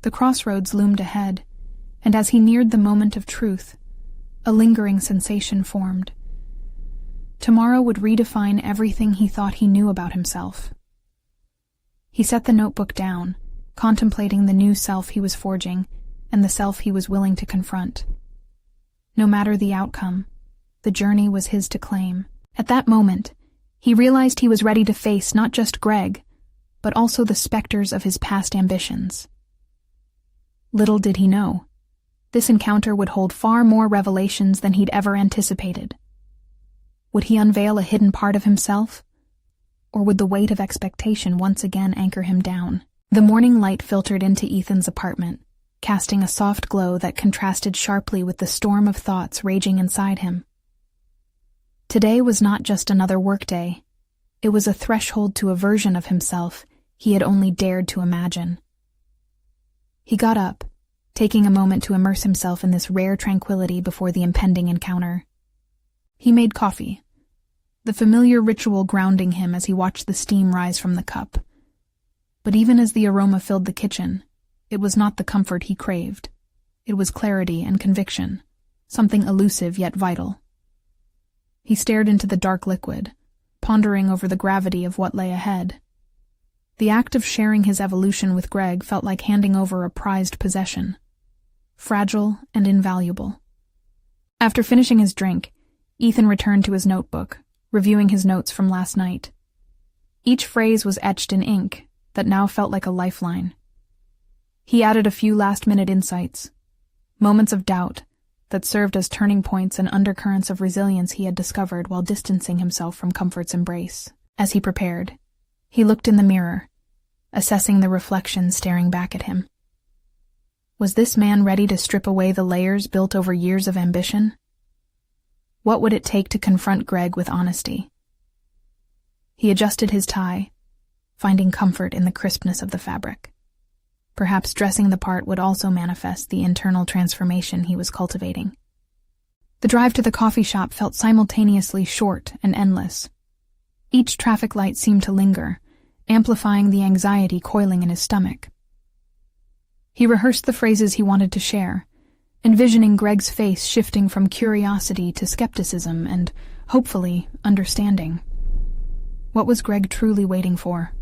The crossroads loomed ahead, and as he neared the moment of truth, a lingering sensation formed. Tomorrow would redefine everything he thought he knew about himself. He set the notebook down, contemplating the new self he was forging and the self he was willing to confront. No matter the outcome, the journey was his to claim. At that moment, he realized he was ready to face not just Greg, but also the specters of his past ambitions. Little did he know, this encounter would hold far more revelations than he'd ever anticipated. Would he unveil a hidden part of himself? Or would the weight of expectation once again anchor him down? The morning light filtered into Ethan's apartment, casting a soft glow that contrasted sharply with the storm of thoughts raging inside him. Today was not just another workday. It was a threshold to a version of himself he had only dared to imagine. He got up, taking a moment to immerse himself in this rare tranquility before the impending encounter. He made coffee, the familiar ritual grounding him as he watched the steam rise from the cup. But even as the aroma filled the kitchen, it was not the comfort he craved. It was clarity and conviction, something elusive yet vital. He stared into the dark liquid, pondering over the gravity of what lay ahead. The act of sharing his evolution with Greg felt like handing over a prized possession, fragile and invaluable. After finishing his drink, Ethan returned to his notebook, reviewing his notes from last night. Each phrase was etched in ink that now felt like a lifeline. He added a few last-minute insights, moments of doubt that served as turning points and undercurrents of resilience he had discovered while distancing himself from comfort's embrace. As he prepared, he looked in the mirror, assessing the reflection staring back at him. Was this man ready to strip away the layers built over years of ambition? What would it take to confront Greg with honesty? He adjusted his tie, finding comfort in the crispness of the fabric. Perhaps dressing the part would also manifest the internal transformation he was cultivating. The drive to the coffee shop felt simultaneously short and endless. Each traffic light seemed to linger, amplifying the anxiety coiling in his stomach. He rehearsed the phrases he wanted to share, envisioning Greg's face shifting from curiosity to skepticism and, hopefully, understanding. What was Greg truly waiting for?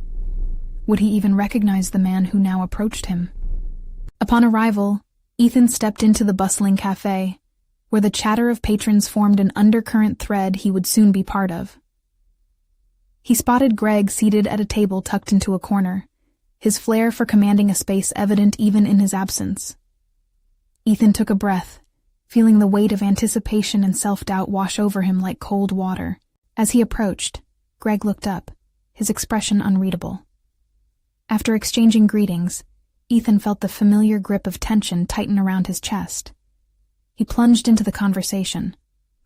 Would he even recognize the man who now approached him? Upon arrival, Ethan stepped into the bustling cafe, where the chatter of patrons formed an undercurrent thread he would soon be part of. He spotted Greg seated at a table tucked into a corner, his flair for commanding a space evident even in his absence. Ethan took a breath, feeling the weight of anticipation and self-doubt wash over him like cold water. As he approached, Greg looked up, his expression unreadable. After exchanging greetings, Ethan felt the familiar grip of tension tighten around his chest. He plunged into the conversation,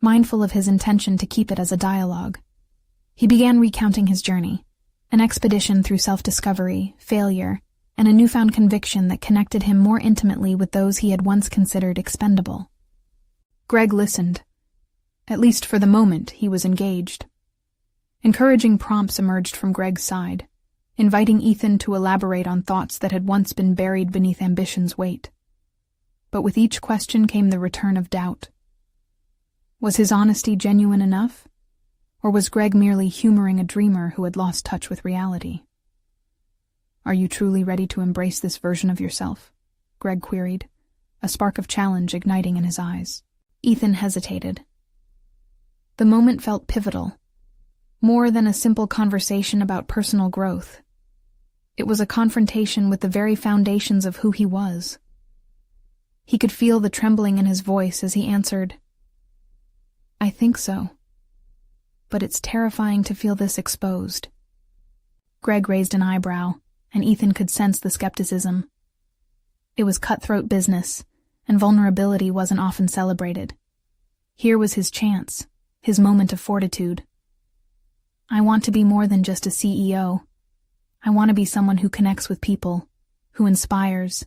mindful of his intention to keep it as a dialogue. He began recounting his journey, an expedition through self-discovery, failure, and a newfound conviction that connected him more intimately with those he had once considered expendable. Greg listened. At least for the moment, he was engaged. Encouraging prompts emerged from Greg's side, inviting Ethan to elaborate on thoughts that had once been buried beneath ambition's weight. But with each question came the return of doubt. Was his honesty genuine enough? Or was Greg merely humoring a dreamer who had lost touch with reality? "Are you truly ready to embrace this version of yourself?" Greg queried, a spark of challenge igniting in his eyes. Ethan hesitated. The moment felt pivotal, more than a simple conversation about personal growth. It was a confrontation with the very foundations of who he was. He could feel the trembling in his voice as he answered, "I think so. But it's terrifying to feel this exposed." Greg raised an eyebrow, and Ethan could sense the skepticism. It was cutthroat business, and vulnerability wasn't often celebrated. Here was his chance, his moment of fortitude. "I want to be more than just a CEO. I want to be someone who connects with people, who inspires."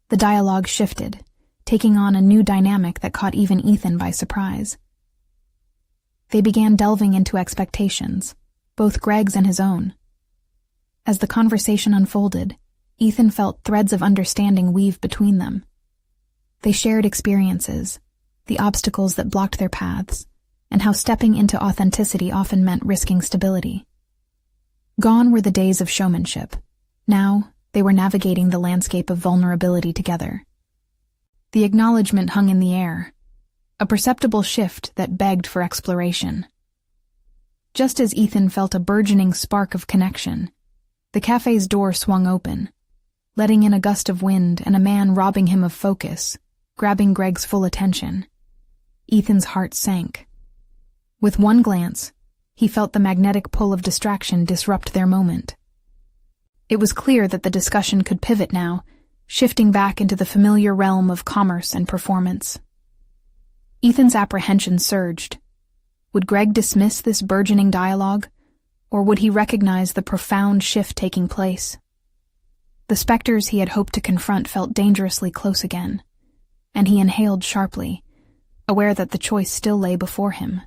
The dialogue shifted, taking on a new dynamic that caught even Ethan by surprise. They began delving into expectations, both Greg's and his own. As the conversation unfolded, Ethan felt threads of understanding weave between them. They shared experiences, the obstacles that blocked their paths, and how stepping into authenticity often meant risking stability. Gone were the days of showmanship. Now, they were navigating the landscape of vulnerability together. The acknowledgement hung in the air, a perceptible shift that begged for exploration. Just as Ethan felt a burgeoning spark of connection, the cafe's door swung open, letting in a gust of wind and a man robbing him of focus, grabbing Greg's full attention. Ethan's heart sank. With one glance, he felt the magnetic pull of distraction disrupt their moment. It was clear that the discussion could pivot now, shifting back into the familiar realm of commerce and performance. Ethan's apprehension surged. Would Greg dismiss this burgeoning dialogue, or would he recognize the profound shift taking place? The specters he had hoped to confront felt dangerously close again, and he inhaled sharply, aware that the choice still lay before him.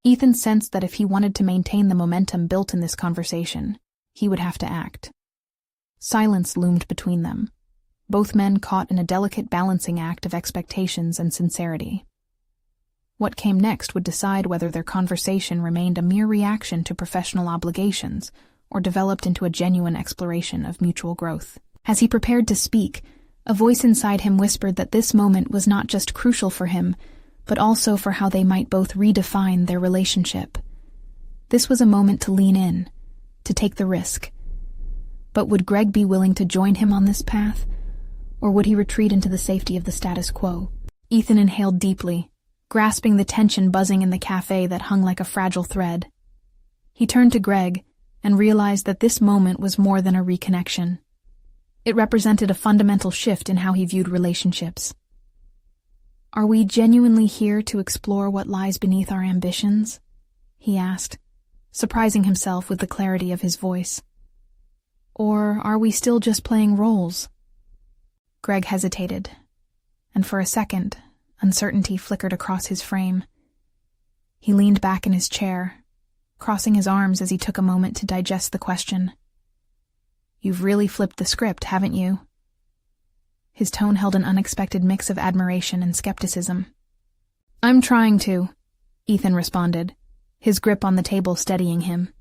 Ethan sensed that if he wanted to maintain the momentum built in this conversation, he would have to act. Silence loomed between them, both men caught in a delicate balancing act of expectations and sincerity. What came next would decide whether their conversation remained a mere reaction to professional obligations or developed into a genuine exploration of mutual growth. As he prepared to speak, a voice inside him whispered that this moment was not just crucial for him, but also for how they might both redefine their relationship. This was a moment to lean in, to take the risk. But would Greg be willing to join him on this path, or would he retreat into the safety of the status quo? Ethan inhaled deeply, grasping the tension buzzing in the cafe that hung like a fragile thread. He turned to Greg and realized that this moment was more than a reconnection. It represented a fundamental shift in how he viewed relationships. "Are we genuinely here to explore what lies beneath our ambitions?" he asked, surprising himself with the clarity of his voice. "Or are we still just playing roles?" Greg hesitated, and for a second, uncertainty flickered across his frame. He leaned back in his chair, crossing his arms as he took a moment to digest the question. "You've really flipped the script, haven't you?" His tone held an unexpected mix of admiration and skepticism. "I'm trying to," Ethan responded, his grip on the table steadying him.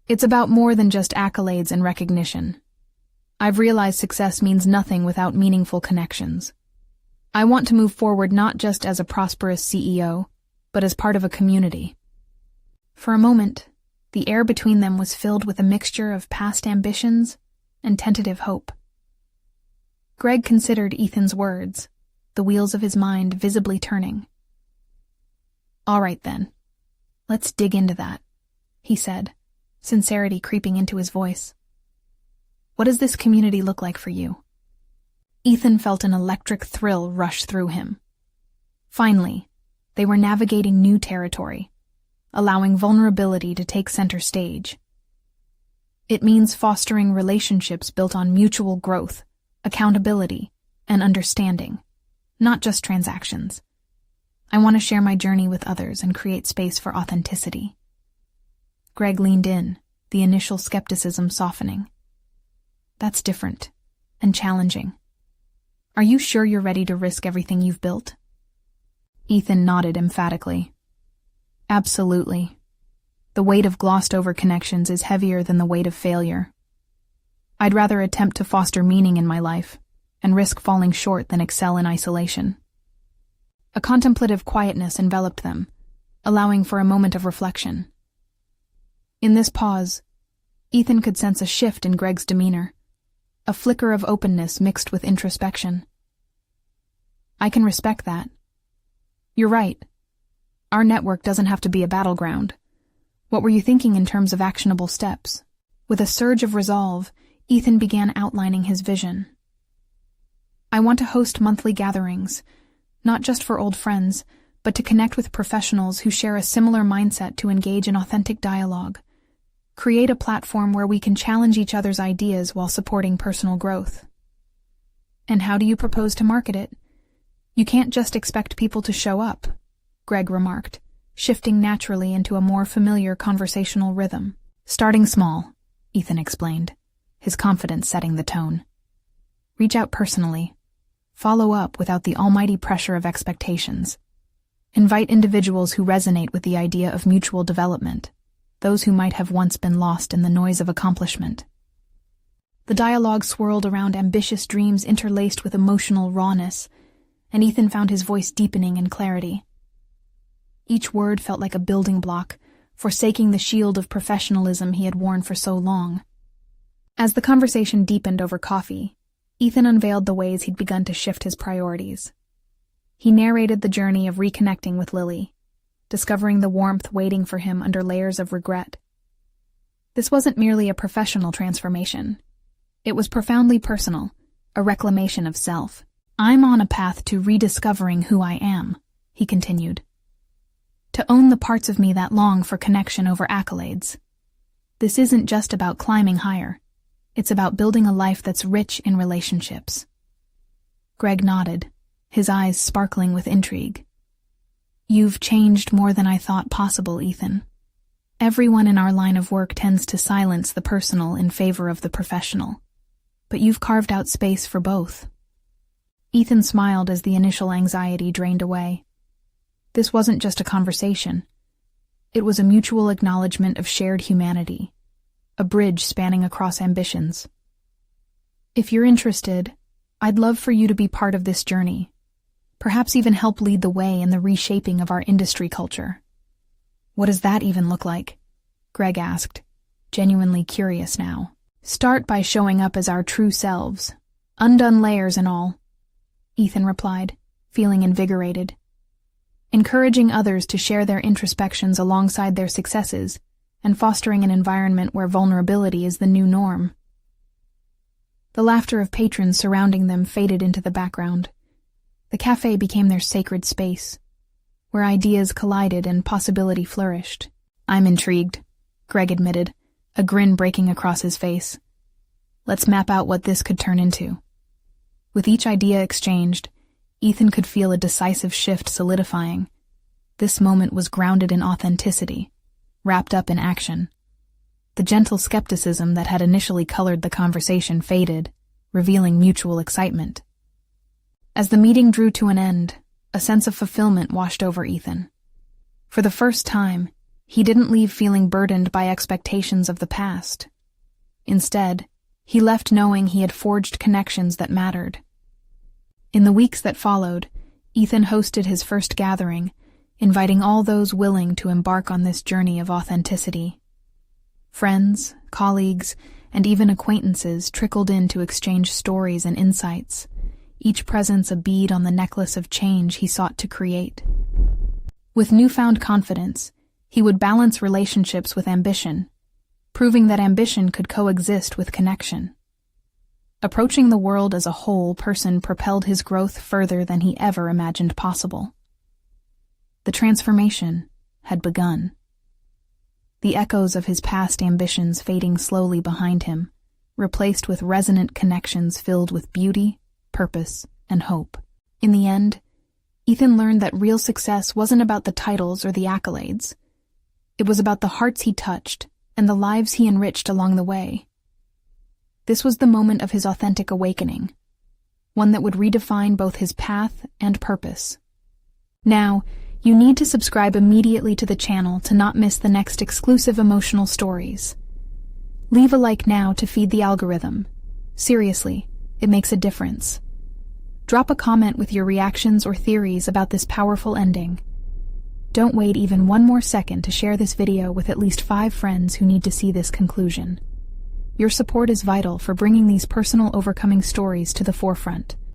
"It's about more than just accolades and recognition. I've realized success means nothing without meaningful connections. I want to move forward not just as a prosperous CEO, but as part of a community." For a moment, the air between them was filled with a mixture of past ambitions and tentative hope. Greg considered Ethan's words, the wheels of his mind visibly turning. "All right then, let's dig into that," he said, sincerity creeping into his voice. "What does this community look like for you?" Ethan felt an electric thrill rush through him. Finally, they were navigating new territory, allowing vulnerability to take center stage. It means fostering relationships built on mutual growth, accountability, and understanding, not just transactions. I want to share my journey with others and create space for authenticity. Greg leaned in, the initial skepticism softening. That's different and challenging. Are you sure you're ready to risk everything you've built? Ethan nodded emphatically. Absolutely. The weight of glossed-over connections is heavier than the weight of failure. I'd rather attempt to foster meaning in my life and risk falling short than excel in isolation. A contemplative quietness enveloped them, allowing for a moment of reflection. In this pause, Ethan could sense a shift in Greg's demeanor, a flicker of openness mixed with introspection. I can respect that. You're right. Our network doesn't have to be a battleground. What were you thinking in terms of actionable steps? With a surge of resolve, Ethan began outlining his vision. I want to host monthly gatherings, not just for old friends, but to connect with professionals who share a similar mindset to engage in authentic dialogue. Create a platform where we can challenge each other's ideas while supporting personal growth. And how do you propose to market it? You can't just expect people to show up, Greg remarked, shifting naturally into a more familiar conversational rhythm. Starting small, Ethan explained, his confidence setting the tone. Reach out personally. Follow up without the almighty pressure of expectations. Invite individuals who resonate with the idea of mutual development, those who might have once been lost in the noise of accomplishment. The dialogue swirled around ambitious dreams interlaced with emotional rawness, and Ethan found his voice deepening in clarity. Each word felt like a building block, forsaking the shield of professionalism he had worn for so long. As the conversation deepened over coffee, Ethan unveiled the ways he'd begun to shift his priorities. He narrated the journey of reconnecting with Lily, discovering the warmth waiting for him under layers of regret. This wasn't merely a professional transformation. It was profoundly personal, a reclamation of self. I'm on a path to rediscovering who I am, he continued. To own the parts of me that long for connection over accolades. This isn't just about climbing higher. It's about building a life that's rich in relationships. Greg nodded, his eyes sparkling with intrigue. You've changed more than I thought possible, Ethan. Everyone in our line of work tends to silence the personal in favor of the professional, but you've carved out space for both. Ethan smiled as the initial anxiety drained away. This wasn't just a conversation. It was a mutual acknowledgement of shared humanity, a bridge spanning across ambitions. If you're interested, I'd love for you to be part of this journey, perhaps even help lead the way in the reshaping of our industry culture. What does that even look like? Greg asked, genuinely curious now. Start by showing up as our true selves, undone layers and all, Ethan replied, feeling invigorated. Encouraging others to share their introspections alongside their successes and fostering an environment where vulnerability is the new norm. The laughter of patrons surrounding them faded into the background. The cafe became their sacred space, where ideas collided and possibility flourished. I'm intrigued, Greg admitted, a grin breaking across his face. Let's map out what this could turn into. With each idea exchanged, Ethan could feel a decisive shift solidifying. This moment was grounded in authenticity, wrapped up in action. The gentle skepticism that had initially colored the conversation faded, revealing mutual excitement. As the meeting drew to an end, a sense of fulfillment washed over Ethan. For the first time, he didn't leave feeling burdened by expectations of the past. Instead, he left knowing he had forged connections that mattered. In the weeks that followed, Ethan hosted his first gathering, inviting all those willing to embark on this journey of authenticity. Friends, colleagues, and even acquaintances trickled in to exchange stories and insights, each presence a bead on the necklace of change he sought to create. With newfound confidence, he would balance relationships with ambition, proving that ambition could coexist with connection. Approaching the world as a whole person propelled his growth further than he ever imagined possible. The transformation had begun. the echoes of his past ambitions fading slowly behind him, replaced with resonant connections filled with beauty, purpose, and hope. In the end, Ethan learned that real success wasn't about the titles or the accolades. It was about the hearts he touched and the lives he enriched along the way. This was the moment of his authentic awakening, one that would redefine both his path and purpose. Now, you need to subscribe immediately to the channel to not miss the next exclusive emotional stories. Leave a like now to feed the algorithm. Seriously, it makes a difference. Drop a comment with your reactions or theories about this powerful ending. Don't wait even one more second to share this video with at least 5 friends who need to see this conclusion. Your support is vital for bringing these personal overcoming stories to the forefront.